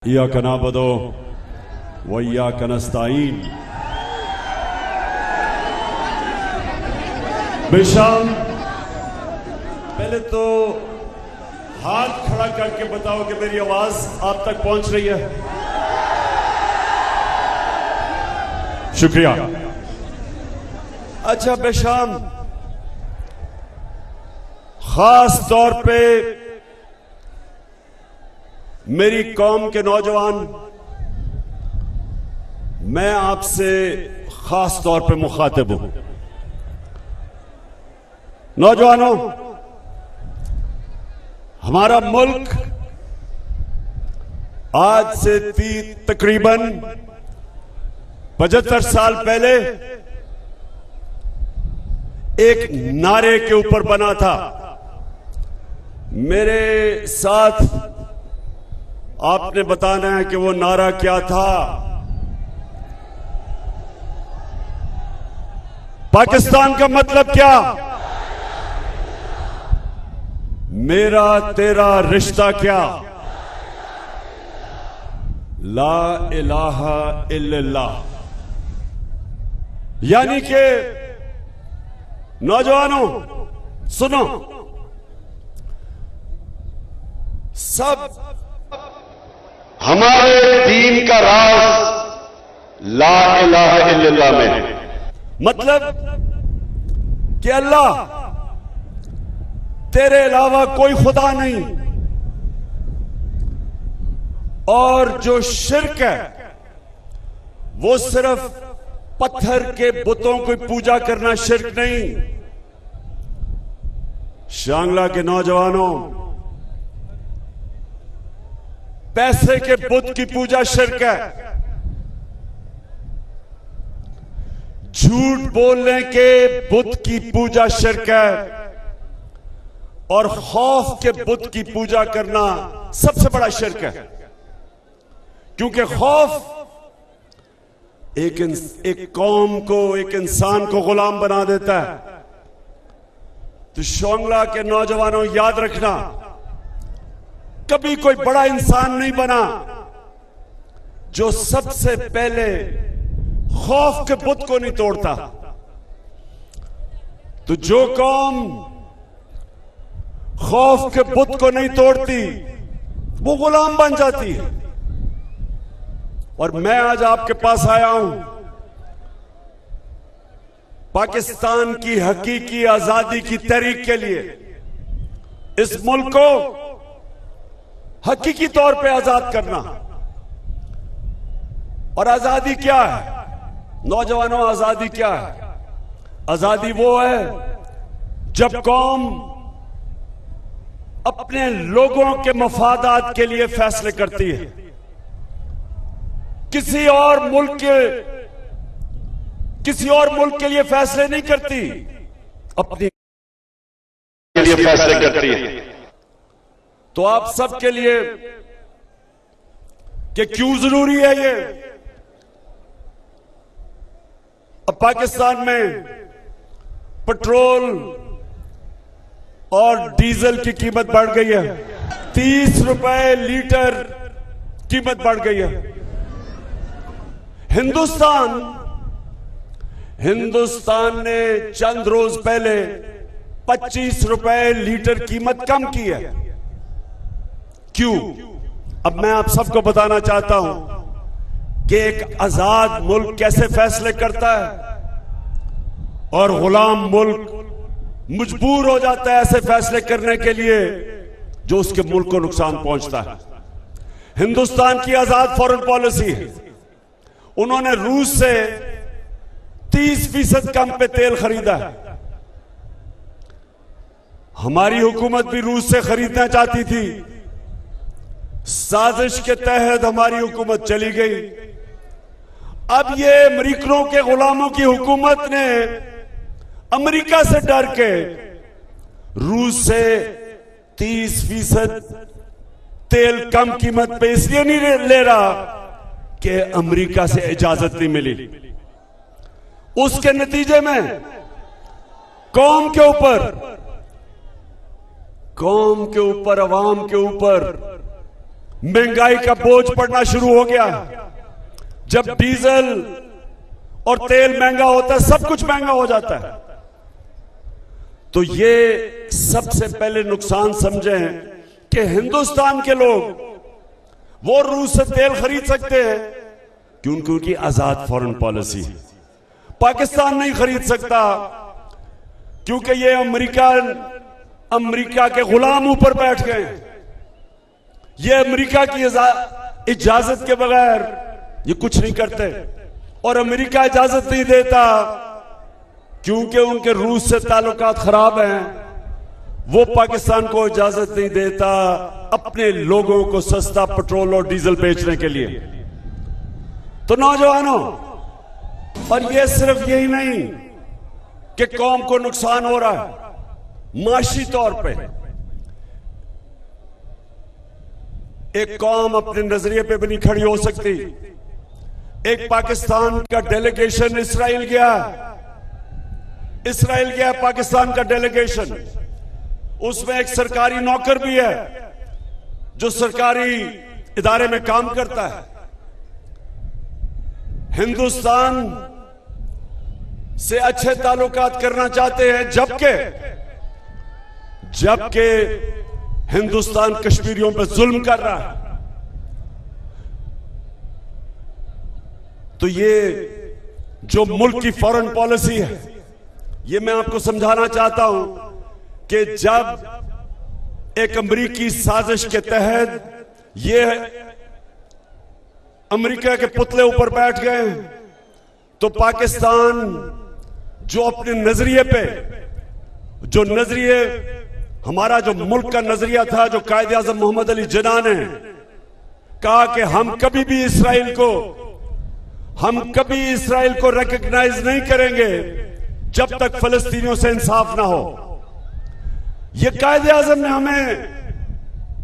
इय्याका नअबुदु व इय्याका नस्तईन। बेशम पहले तो हाथ खड़ा करके बताओ कि मेरी आवाज आप तक पहुंच रही है। शुक्रिया। अच्छा बेशम, खास तौर पे मेरी कौम के नौजवान, मैं आपसे खास तौर पे मुखातिब हूं। नौजवानों, हमारा मुल्क आज से तकरीबन 75 साल पहले एक नारे के ऊपर बना था। मेरे साथ आपने बताना है कि वो नारा क्या था। पाकिस्तान का मतलब क्या? मेरा तेरा रिश्ता क्या? ला इलाहा इल्लल्लाह। यानी कि नौजवानों सुनो, सब हमारे दीन का राज ला इलाहा इल्लल्लाह में है। मतलब कि अल्लाह तेरे अलावा कोई खुदा नहीं, और जो शिर्क है वो सिर्फ पत्थर के बुतों की पूजा करना शिर्क नहीं। शांगला के नौजवानों, पैसे के बुत की पूजा शिर्क है। झूठ बोलने के बुत की पूजा शिर्क है, और खौफ के बुत की पूजा करना सबसे बड़ा शिर्क है। क्योंकि खौफ एक कौम को, एक इंसान को गुलाम बना देता है। तो शोंगला के नौजवानों, याद रखना, कभी कोई बड़ा इंसान नहीं बना जो सबसे पहले खौफ के बुत को नहीं तोड़ता। तो जो कौम खौफ के बुत को नहीं तोड़ती वो गुलाम बन जाती है। और मैं आज आपके पास आया हूं पाकिस्तान की हकीकी आजादी की तहरीक के लिए। इस मुल्क को हकीकी तौर पे आजाद करना। और आजादी क्या है नौजवानों? आजादी क्या है? आजादी वो है जब कौम अपने लोगों के मफादात के लिए फैसले करती है, किसी और मुल्क के लिए फैसले नहीं करती, अपने लिए फैसले करती है। तो आप सबके लिए कि क्यों जरूरी है ये? अब पाकिस्तान में पेट्रोल और डीजल की कीमत बढ़ गई है। 30 रुपए लीटर कीमत बढ़ गई है। हिंदुस्तान ने चंद रोज पहले 25 रुपए लीटर कीमत कम की है। क्यों? अब मैं आप सबको बताना चाहता हूं कि एक आजाद मुल्क कैसे फैसले करता है, और गुलाम मुल्क मजबूर हो जाता है ऐसे फैसले करने के लिए जो उसके मुल्क को नुकसान पहुंचता है। हिंदुस्तान की आजाद फॉरेन पॉलिसी है। उन्होंने रूस से 30% कम पे तेल खरीदा है। हमारी हुकूमत भी रूस से खरीदना चाहती थी। साजिश के तहत हमारी हुकूमत चली गई। अब ये अमेरिकनों के गुलामों की हुकूमत ने अमेरिका से डर के रूस से 30% तेल कम कीमत पे इसलिए नहीं ले रहा कि अमेरिका से इजाजत नहीं मिली। उसके नतीजे में कौम के ऊपर, अवाम के ऊपर महंगाई का बोझ पड़ना शुरू हो गया। जब डीजल और तेल महंगा होता है, सब कुछ महंगा हो जाता है। तो ये सबसे पहले नुकसान समझें कि हिंदुस्तान के लोग वो रूस से तेल खरीद सकते हैं क्योंकि उनकी आजाद फॉरेन पॉलिसी है। पाकिस्तान नहीं खरीद सकता क्योंकि ये अमेरिका के गुलाम ऊपर बैठ गए। ये अमेरिका की इजाजत के बगैर ये कुछ नहीं करते, और अमेरिका इजाजत नहीं देता क्योंकि उनके रूस से ताल्लुकात खराब हैं। वो पाकिस्तान को इजाजत नहीं देता अपने लोगों को सस्ता पेट्रोल और डीजल बेचने के लिए। तो नौजवानों, और ये सिर्फ यही नहीं कि कौम को नुकसान हो रहा है, माशी तौर पे एक कौम अपने नजरिए पे भी नहीं खड़ी हो सकती। एक पाकिस्तान का डेलीगेशन इस्राइल गया पाकिस्तान का डेलीगेशन। उसमें एक सरकारी नौकर भी है जो सरकारी इदारे में काम करता है। हिंदुस्तान से अच्छे ताल्लुकात करना चाहते हैं, जबकि हिंदुस्तान कश्मीरियों पर जुल्म कर रहा है। तो ये जो मुल्क की फॉरेन पॉलिसी है, ये मैं आपको समझाना चाहता हूं कि जब एक अमेरिकी साजिश के तहत ये अमेरिका के पुतले ऊपर बैठ गए, तो पाकिस्तान जो अपने नजरिए पे, जो नजरिए हमारा जो मुल्क का नजरिया था, जो कायदे आज़म मोहम्मद अली जिन्ना ने कहा कि हम कभी भी इसराइल को रिकॉग्नाइज नहीं करेंगे जब तक फलस्तीनियों से इंसाफ ना हो। यह कायदे आज़म ने हमें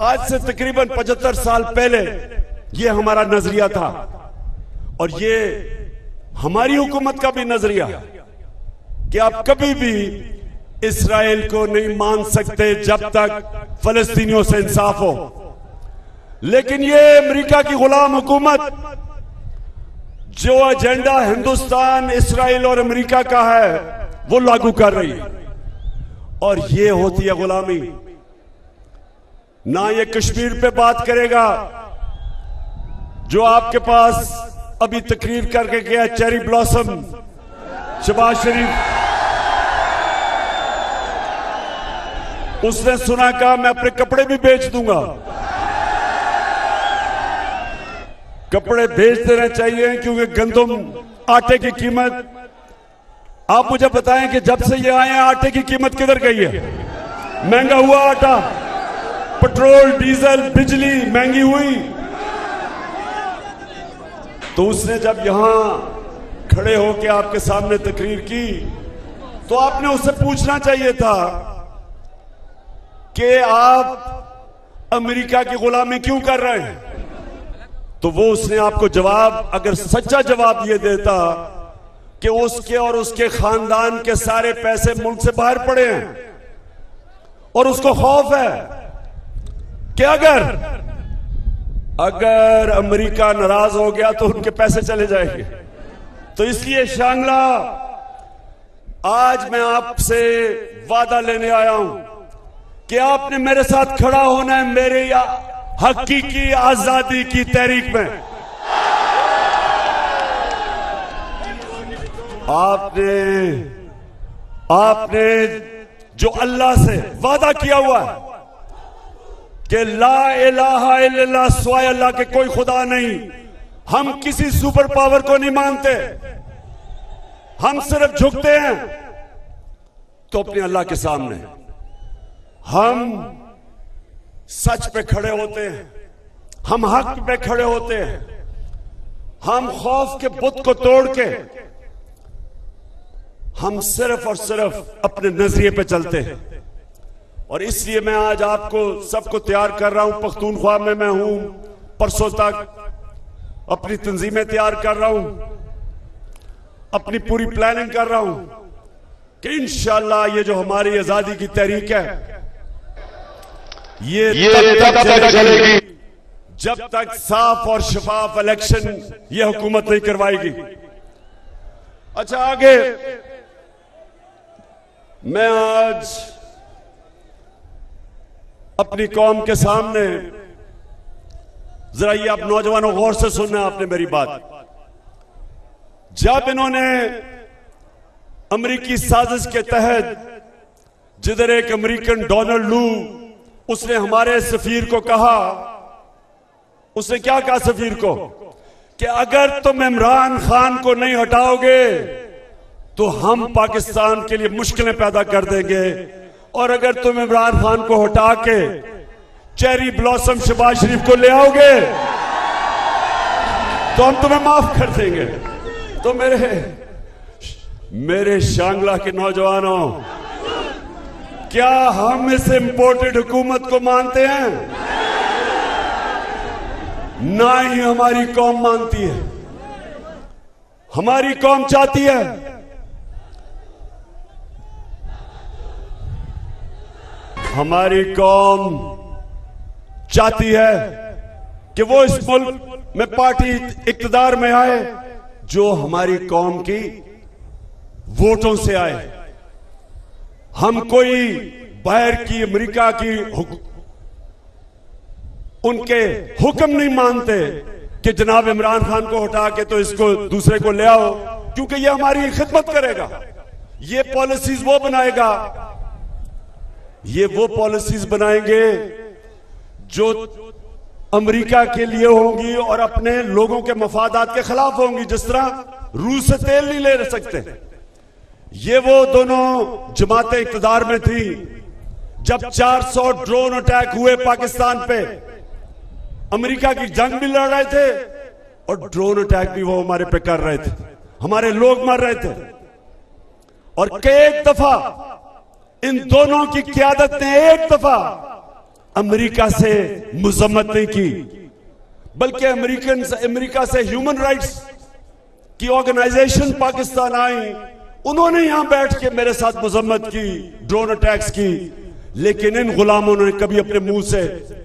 आज से तकरीबन 75 साल पहले यह हमारा नजरिया था, और यह हमारी हुकूमत का भी नजरिया है कि आप कभी भी इसराइल को नहीं मान सकते जब तक फलस्तीनियों से इंसाफ हो। लेकिन यह अमेरिका की गुलाम हुकूमत जो एजेंडा हिंदुस्तान, इसराइल और अमेरिका का है वो लागू कर रही है, और ये होती है गुलामी। ना ये कश्मीर पे बात करेगा जो आपके पास अभी तकरीर करके गया चेरी ब्लॉसम शहबाज शरीफ। उसने सुना, कहा मैं अपने कपड़े भी बेच दूंगा। कपड़े बेच देना चाहिए क्योंकि गंदम आटे की कीमत, आप मुझे बताएं कि जब से ये आए हैं आटे की कीमत किधर गई है? महंगा हुआ आटा, पेट्रोल, डीजल, बिजली महंगी हुई। तो उसने जब यहां खड़े होकर आपके सामने तकरीर की तो आपने उससे पूछना चाहिए था कि आप अमेरिका की गुलामी क्यों कर रहे हैं। तो वो उसने आपको जवाब, अगर सच्चा जवाब ये देता कि उसके और उसके खानदान के सारे पैसे मुल्क से बाहर पड़े हैं और उसको खौफ है कि अगर अमेरिका नाराज हो गया तो उनके पैसे चले जाएंगे। तो इसलिए शांगला, आज मैं आपसे वादा लेने आया हूं कि आपने मेरे साथ खड़ा होना है मेरे हकीकी आजादी की तहरीक में। आपने जो अल्लाह से वादा किया हुआ है कि ला इलाहा इल्लल्लाह, सिवाय अल्लाह के कोई खुदा नहीं, हम किसी सुपर पावर को नहीं मानते, हम सिर्फ झुकते हैं तो अपने अल्लाह के सामने हम सच पे खड़े होते हैं, हम हक पे खड़े होते हैं, हम खौफ के बुत को तोड़ के हम सिर्फ और सिर्फ अपने नजरिए पे चलते हैं। और इसलिए मैं आज आपको सबको तैयार कर रहा हूं। पख्तूनख्वा में मैं हूं, परसों तक अपनी तंजीमें तैयार कर रहा हूं, अपनी पूरी प्लानिंग कर रहा हूं कि इंशाअल्लाह ये जो हमारी आजादी की तहरीक है ये तब तक चलेगी जब तक साफ और शफाफ इलेक्शन ये हुकूमत नहीं करवाएगी। अच्छा, आगे मैं आज अपनी कौम के सामने, जरा ये आप नौजवानों गौर से सुनना आपने मेरी बात। जब इन्होंने अमेरिकी साजिश के तहत, जिधर एक अमेरिकन डोनाल्ड लू, उसने हमारे सफीर को कहा, उसने क्या कहा सफीर को, कि अगर तुम इमरान खान को नहीं हटाओगे तो हम पाकिस्तान के लिए मुश्किलें पैदा कर देंगे, और अगर तुम इमरान खान को हटा के चेरी ब्लॉसम शहबाज शरीफ को ले आओगे तो हम तुम्हें माफ कर देंगे। तो मेरे शांगला के नौजवानों, क्या हम इस इंपोर्टेड हुकूमत को मानते हैं? ना ही हमारी कौम मानती है। हमारी कौम चाहती है कि वो इस मुल्क में पार्टी इक्तदार में आए जो हमारी कौम की वोटों से आए। हम कोई बाहर की अमेरिका की उनके हुक्म नहीं मानते कि जनाब इमरान खान को हटा के तो इसको दूसरे को ले आओ, क्योंकि ये हमारी खिदमत करेगा, ये पॉलिसीज वो बनाएगा, ये वो पॉलिसीज बनाएंगे जो अमेरिका के लिए होंगी और अपने लोगों के मफादात के खिलाफ होंगी। जिस तरह रूस से तेल नहीं ले सकते, ये वो दोनों जमातें इक्तदार में थी जब 400 ड्रोन अटैक हुए पाकिस्तान पे। अमेरिका की जंग भी लड़ रहे थे और ड्रोन अटैक भी वो हमारे पे कर रहे थे, हमारे लोग मर रहे थे। और कई दफा इन दोनों की क़यादत ने एक दफा अमेरिका से मुज़म्मत नहीं की, बल्कि अमेरिका से ह्यूमन राइट्स की ऑर्गेनाइजेशन पाकिस्तान आई, उन्होंने यहां बैठ के मेरे साथ मुज़म्मत की, ड्रोन अटैक्स की। लेकिन इन गुलामों ने कभी अपने मुंह से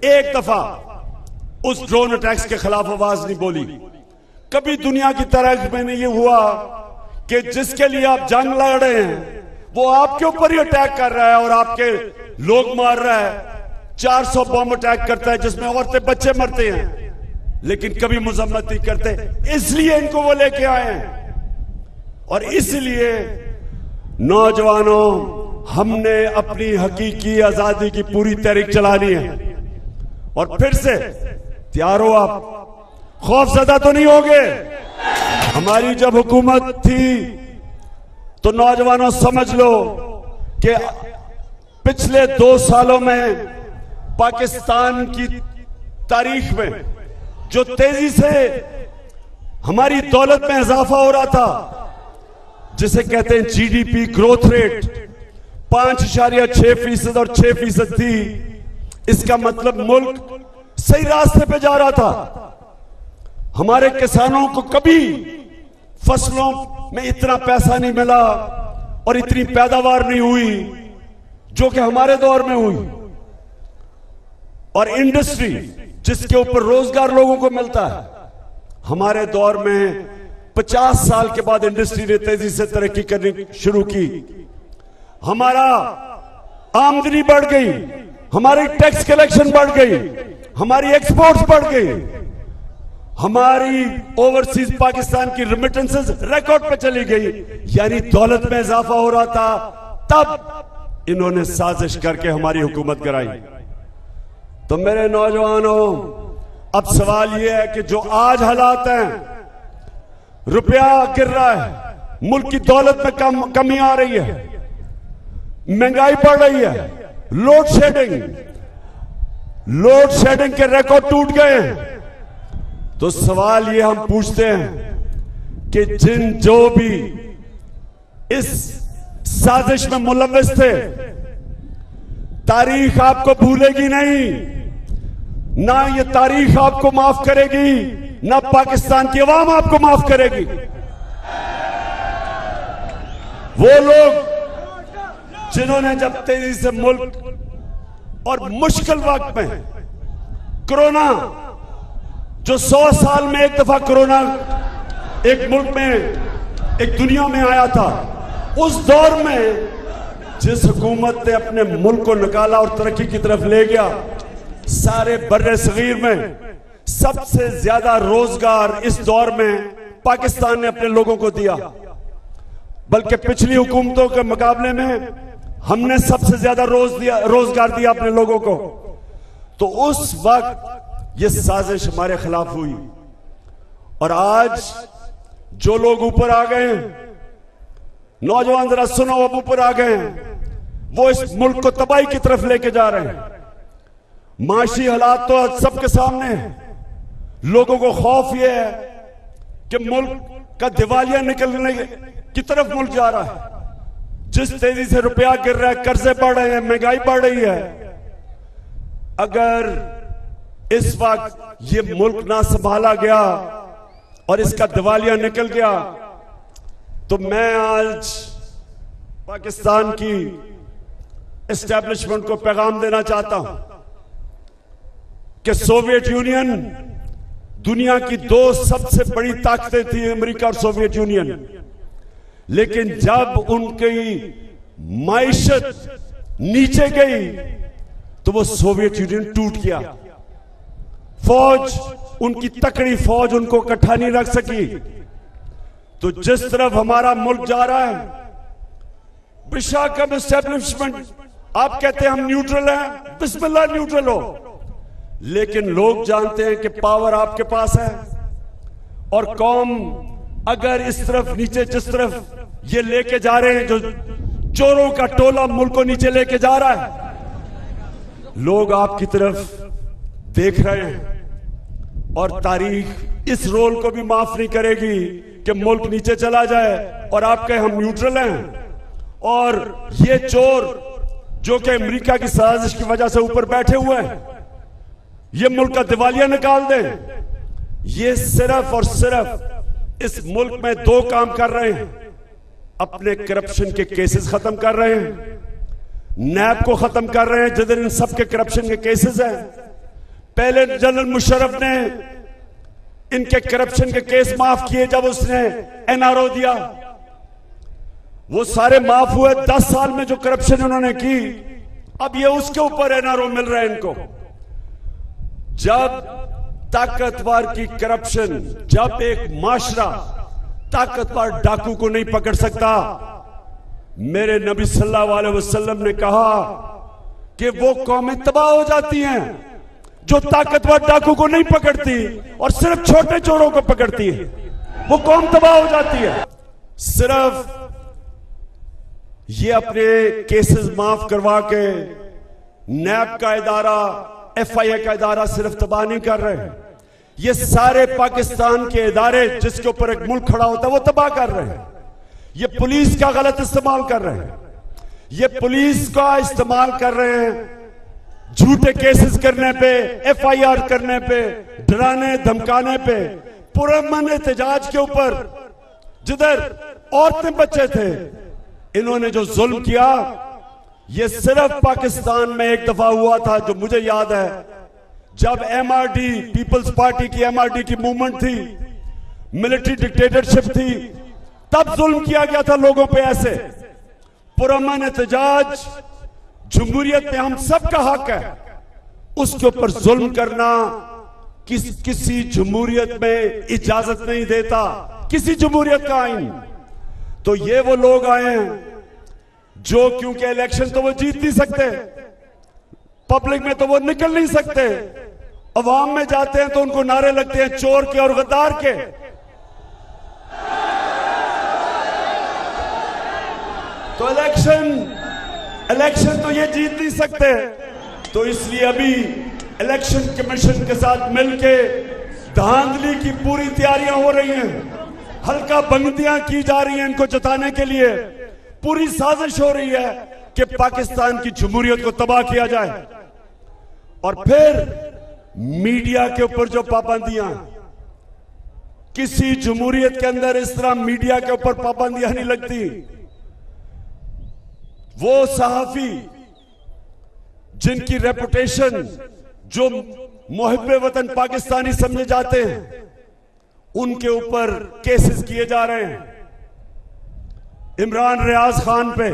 एक दफा उस ड्रोन अटैक्स के खिलाफ आवाज नहीं बोली। कभी दुनिया की तारीख में नहीं ये हुआ कि जिसके लिए आप जंग लड़ रहे हैं वो आपके ऊपर ही अटैक कर रहा है और आपके लोग मार रहा है। 400 बम अटैक करता है जिसमें औरतें बच्चे मरते हैं, लेकिन कभी मुज़म्मत नहीं करते। इसलिए इनको वो लेके आए हैं। और इसलिए नौजवानों, हमने अपनी हकीकी आजादी की पूरी तहरीक चलानी है। और फिर से तैयार हो, आप खौफजदा तो नहीं होगे। हमारी जब हुकूमत थी तो नौजवानों समझ लो कि पिछले 2 सालों में पाकिस्तान की तारीख में जो तेजी से हमारी दौलत में इजाफा हो रहा था, जिसे कहते हैं जीडीपी ग्रोथ रेट 5.6% और 6% थी, इसका मतलब मुल्क सही रास्ते पे जा रहा था। हमारे किसानों को कभी फसलों में इतना पैसा नहीं मिला और इतनी पैदावार नहीं हुई जो कि हमारे दौर में हुई। और इंडस्ट्री जिसके ऊपर रोजगार लोगों को मिलता है, हमारे दौर में 50 साल के बाद इंडस्ट्री ने तेजी से तरक्की करनी शुरू की। हमारा आमदनी बढ़ गई, हमारी टैक्स कलेक्शन बढ़ गई, हमारी एक्सपोर्ट्स बढ़ गई, हमारी ओवरसीज पाकिस्तान की रेमिटेंसेस रिकॉर्ड पे चली गई, यानी दौलत में इजाफा हो रहा था। तब इन्होंने साजिश करके हमारी हुकूमत कराई। तो मेरे नौजवानों, अब सवाल यह है कि जो आज हालात हैं, रुपया गिर रहा है, मुल्क की दौलत में कमी आ रही है, महंगाई बढ़ रही है, लोड शेडिंग के रिकॉर्ड टूट गए हैं। तो सवाल ये हम पूछते हैं कि जो भी इस साजिश में मुलव्विस थे, तारीख आपको भूलेगी नहीं, ना ये तारीख आपको माफ करेगी, ना पाकिस्तान की अवाम आपको माफ करेगी। वो लोग जिन्होंने जब तेजी से मुल्क और मुश्किल वक्त में कोरोना जो 100 साल में एक दफा कोरोना एक मुल्क में, एक दुनिया में आया था, उस दौर में जिस हुकूमत ने अपने मुल्क को निकाला और तरक्की की तरफ ले गया, सारे बर्रे सगीर में सबसे ज्यादा रोजगार इस दौर में पाकिस्तान ने अपने लोगों को दिया। बल्कि पिछली हुकूमतों के मुकाबले में हमने सबसे ज्यादा रोजगार दिया अपने लोगों को। तो उस वक्त ये साजिश हमारे खिलाफ हुई, और आज जो लोग ऊपर आ गए हैं, नौजवान जरा सुनो, अब ऊपर आ गए हैं, वो इस मुल्क को तबाही की तरफ लेके जा रहे हैं। माशी हालात तो आज सबके सामने है। लोगों को खौफ यह है कि मुल्क का दिवालिया निकलने की तरफ मुल्क जा रहा है। जिस तेजी से रुपया गिर रहा है, कर्जे बढ़ रहे हैं, महंगाई बढ़ रही है, अगर इस वक्त ये मुल्क ना संभाला गया और इसका दिवालिया निकल गया, तो मैं आज पाकिस्तान की एस्टेब्लिशमेंट को पैगाम देना चाहता हूं कि सोवियत यूनियन दुनिया की दो सबसे बड़ी ताकतें थी, अमेरिका और सोवियत यूनियन। लेकिन जब उनकी माइशत नीचे गई तो वो सोवियत यूनियन टूट गया। फौज, उनकी तकड़ी फौज उनको इकट्ठा नहीं रख सकी। तो जिस तरफ हमारा मुल्क जा रहा है, बेशक एस्टेब्लिशमेंट आप कहते हैं हम न्यूट्रल हैं, बिस्मिल्लाह न्यूट्रल हो, लेकिन लोग जानते हैं कि पावर आपके पास है। और कौम अगर इस तरफ नीचे, जिस तरफ ये लेके जा रहे हैं, जो चोरों का टोला मुल्क को नीचे लेके जा रहा है, लोग आपकी तरफ देख रहे हैं। और तारीख इस रोल को भी माफ नहीं करेगी कि मुल्क नीचे चला जाए और आप कहें हम न्यूट्रल हैं, और ये चोर जो कि अमेरिका की साजिश की वजह से ऊपर बैठे हुए हैं, ये मुल्क का दिवालिया निकाल दें। ये सिर्फ और सिर्फ इस मुल्क में दो काम कर रहे हैं। अपने करप्शन के केसेस खत्म कर रहे हैं, नैब को खत्म कर रहे हैं जिधर इन सब के करप्शन के केसेस हैं। पहले जनरल मुशर्रफ ने इनके करप्शन के केस माफ किए जब उसने एनआरओ दिया, वो सारे माफ हुए। 10 साल में जो करप्शन उन्होंने की, अब ये उसके ऊपर एनआरओ मिल रहा है इनको। जब ताकतवर की करप्शन, जब एक माशरा ताकतवर डाकू को नहीं पकड़ सकता, मेरे नबी सल्लल्लाहु अलैहि वसल्लम ने कहा कि वो कौमें तबाह हो जाती हैं जो ताकतवर डाकू को नहीं पकड़ती और सिर्फ छोटे चोरों को पकड़ती है, वो कौम तबाह हो जाती है। सिर्फ ये अपने केसेस माफ करवा के नैब का इदारा, एफआईए का इदारा सिर्फ तबाह नहीं कर रहे हैं, ये सारे पाकिस्तान के इदारे जिसके ऊपर एक मुल्क खड़ा होता है वो तबाह कर रहे हैं। ये पुलिस का गलत इस्तेमाल कर रहे हैं, ये पुलिस का इस्तेमाल कर रहे हैं झूठे केसेस करने पे, एफआईआर करने पे, डराने धमकाने पे, पुरअमन एहतजाज के ऊपर जिधर औरतें बच्चे थे, इन्होंने जो जुल्म किया, ये सिर्फ पाकिस्तान में एक दफा हुआ था जो मुझे याद है, जब एमआरडी, पीपल्स पार्टी की एमआरडी की मूवमेंट थी, मिलिट्री डिक्टेटरशिप थी, तब जुल्म किया गया था लोगों पे। ऐसे पुरअमन एहतजाज जमहूरियत में हम सबका हक है, उसके ऊपर जुल्म करना किसी जमहूरियत में इजाजत नहीं देता, किसी जमहूरियत का आईन। तो ये वो लोग आए हैं जो, क्योंकि इलेक्शन तो वो जीत नहीं सकते, पब्लिक में तो वो निकल नहीं सकते, अवाम में जाते हैं तो उनको नारे लगते हैं चोर के और गद्दार के। तो इलेक्शन तो ये जीत नहीं सकते। तो इसलिए अभी इलेक्शन कमीशन के साथ मिलके धांधली की पूरी तैयारियां हो रही हैं, हल्का बंदियां की जा रही हैं इनको जताने के लिए, पूरी साजिश हो रही है कि पाकिस्तान की जमहूरियत को तबाह किया जाए। और फिर मीडिया के ऊपर जो पाबंदियां, किसी जमहूरियत के अंदर इस तरह मीडिया के ऊपर पाबंदियां नहीं लगती। वो सहाफी जिनकी रेपुटेशन, जो मुहिब्बे वतन पाकिस्तानी समझे जाते हैं, उनके ऊपर केसेस किए जा रहे हैं। इमरान रियाज खान पे,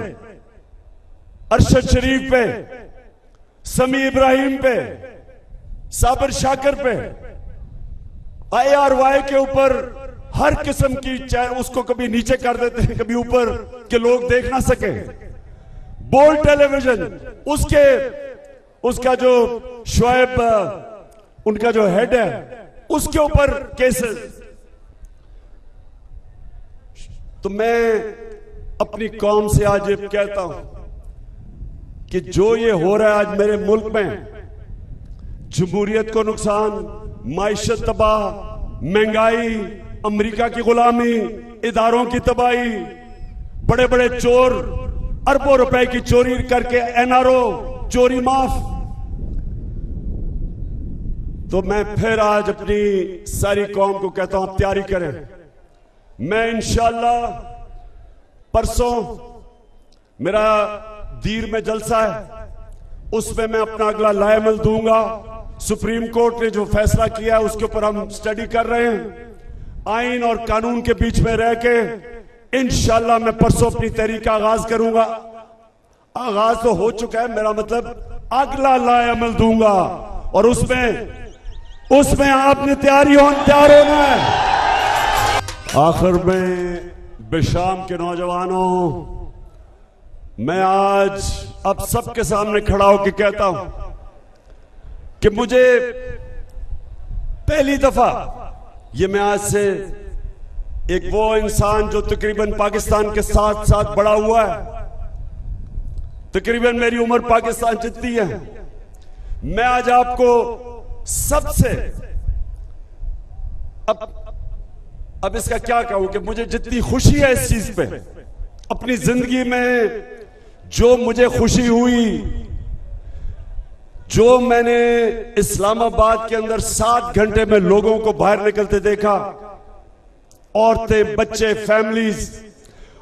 अरशद शरीफ पे, समी इब्राहिम पे, साबिर शाकिर पे, IRY के ऊपर हर किस्म की, चाहे उसको कभी नीचे कर देते हैं, कभी ऊपर के लोग देख ना सके। बोल्ड टेलीविजन, उसका जो शोएब, उनका जो हेड है, उसके ऊपर केसेस। तो मैं अपनी कौम से आज ये कहता हूं कि जो ये हो रहा है आज मेरे मुल्क में, जमहूरियत को नुकसान, माइशत तबाह, महंगाई, अमेरिका की गुलामी, इदारों की तबाही, बड़े बड़े चोर अरबों रुपए की चोरी करके NRO चोरी माफ। तो मैं फिर आज अपनी सारी कौम को कहता हूं, आप तैयारी करें। मैं इंशाअल्लाह परसों मेरा दीर में जलसा है, उसमें मैं अपना अगला लाएमल दूंगा। सुप्रीम कोर्ट ने जो फैसला किया है उसके ऊपर हम स्टडी कर रहे हैं। आइन और कानून के बीच में रह के इंशाअल्लाह मैं परसों अपनी तहरीक का आगाज करूंगा। आगाज तो हो चुका है, मेरा मतलब अगला लाएमल दूंगा, और उसमें आपने तैयार होना है। आखिर में बेशाम के नौजवानों, मैं आज अब सबके सामने खड़ा होकर कहता हूं कि मुझे पहली दफा, ये मैं आज से एक वो इंसान जो तकरीबन पाकिस्तान के साथ साथ बड़ा हुआ है, तकरीबन मेरी उम्र पाकिस्तान जितनी है, मैं आज आपको सबसे अब इसका क्या कहूं कि मुझे जितनी खुशी है इस चीज पे, अपनी जिंदगी में जो मुझे खुशी हुई, जो मैंने इस्लामाबाद के अंदर 7 घंटे में लोगों को बाहर निकलते देखा, औरतें, बच्चे, फैमिलीज,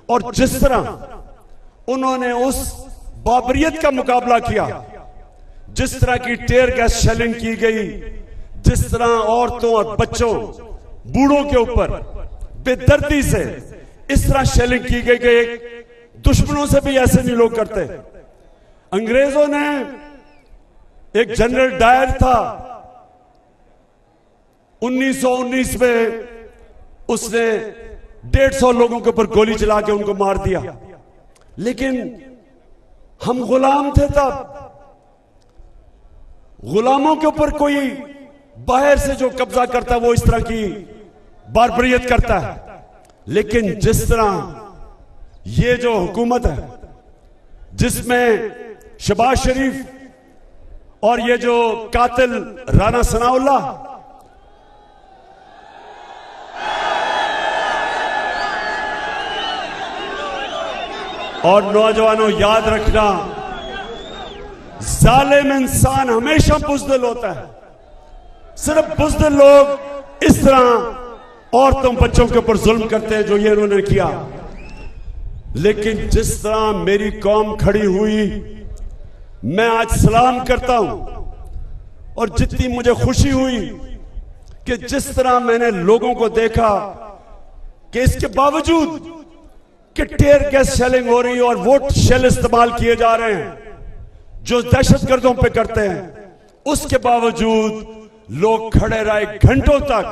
और जिस तरह उन्होंने उस बाबरियत का मुकाबला किया, जिस तरह की टेयर गैस शेलिंग की गई, जिस तरह औरतों और बच्चों, बूढ़ों के ऊपर बेदर्दी से इस तरह शेलिंग की गई, दुश्मनों से भी ऐसे नहीं लोग करते। अंग्रेजों ने, एक जनरल डायर था 1919 में, उसने 150 लोगों के ऊपर गोली चला के उनको मार दिया, लेकिन हम गुलाम थे तब। गुलामों के ऊपर कोई बाहर से जो कब्जा करता है वो इस तरह की बारबरियत करता है, लेकिन जिस तरह ये जो हुकूमत है जिसमें शहबाज शरीफ और ये जो कातिल राना सनाउल्लाह, और नौजवानों याद रखना, जालिम इंसान हमेशा बुज़दिल होता है। सिर्फ बुज़दिल लोग इस तरह औरतों बच्चों के ऊपर जुल्म करते हैं जो ये उन्होंने किया, लेकिन जिस तरह मेरी कौम खड़ी हुई, मैं आज सलाम करता हूं। और जितनी मुझे खुशी हुई कि जिस तरह मैंने लोगों को देखा कि इसके बावजूद कि टेयर गैस शेलिंग हो रही है और वो शेल इस्तेमाल किए जा रहे हैं जो दहशतगर्दों पे करते हैं, उसके बावजूद लोग खड़े रहे घंटों तक,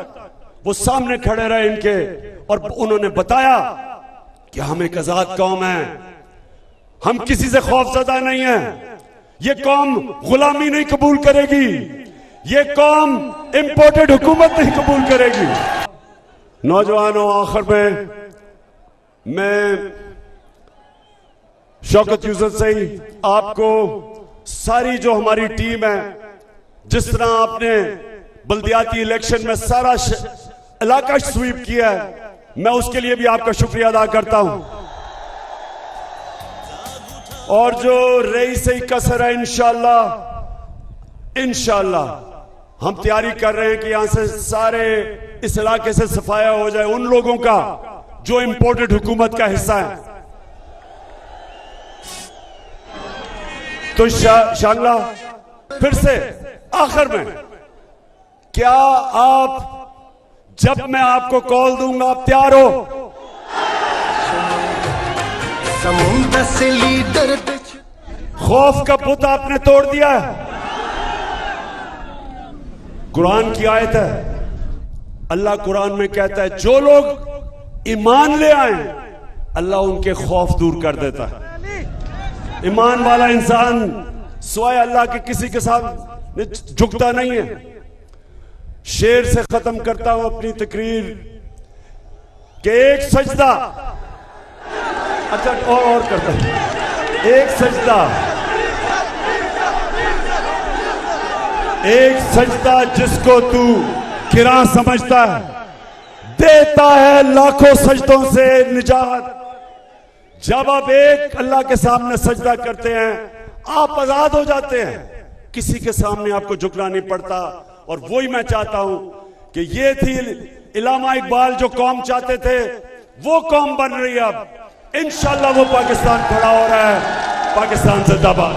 वो सामने खड़े रहे इनके, और उन्होंने बताया कि हम एक आजाद कौम है, हम किसी से खौफजदा नहीं है, ये कौम गुलामी नहीं कबूल करेगी, ये कौम इंपोर्टेड हुकूमत नहीं कबूल करेगी। नौजवानों, आखिर में मैं शौकत यूसुफ से ही आपको, सारी जो हमारी टीम है, जिस तरह आपने बल्दियाती इलेक्शन में सारा इलाका स्वीप किया है, मैं उसके लिए भी आपका शुक्रिया अदा करता हूं। और जो रही सही कसर है, इंशाअल्लाह हम तैयारी कर रहे हैं कि यहां से सारे इस इलाके से सफाया हो जाए उन लोगों का जो इंपोर्टेड हुकूमत का हिस्सा है। तो शांगला, फिर से आखिर में क्या आप, जब मैं आपको कॉल दूंगा, आप तैयार हो? समुद्र से लीडर खौफ का पुत आपने तोड़ दिया है। कुरान की आयत है, अल्लाह कुरान में कहता है जो लोग ईमान ले आए अल्लाह उनके खौफ दूर कर देता है। ईमान वाला इंसान स्वाय अल्लाह के किसी के सामने झुकता नहीं है। शेर से खत्म करता हूं अपनी तकरीर कि एक सजदा, अच्छा और करता हूं, एक सजदा जिसको तू गिरा समझता है, देता है लाखों सजदों से निजात। जब आप एक अल्लाह के सामने सजदा करते हैं आप आजाद हो जाते हैं, किसी के सामने आपको झुकना नहीं पड़ता। और वही मैं चाहता हूं कि ये थी इलामा इकबाल जो कौम चाहते थे, वो कौम बन रही है। अब इंशाअल्लाह वो पाकिस्तान खड़ा हो रहा है। पाकिस्तान जिंदाबाद।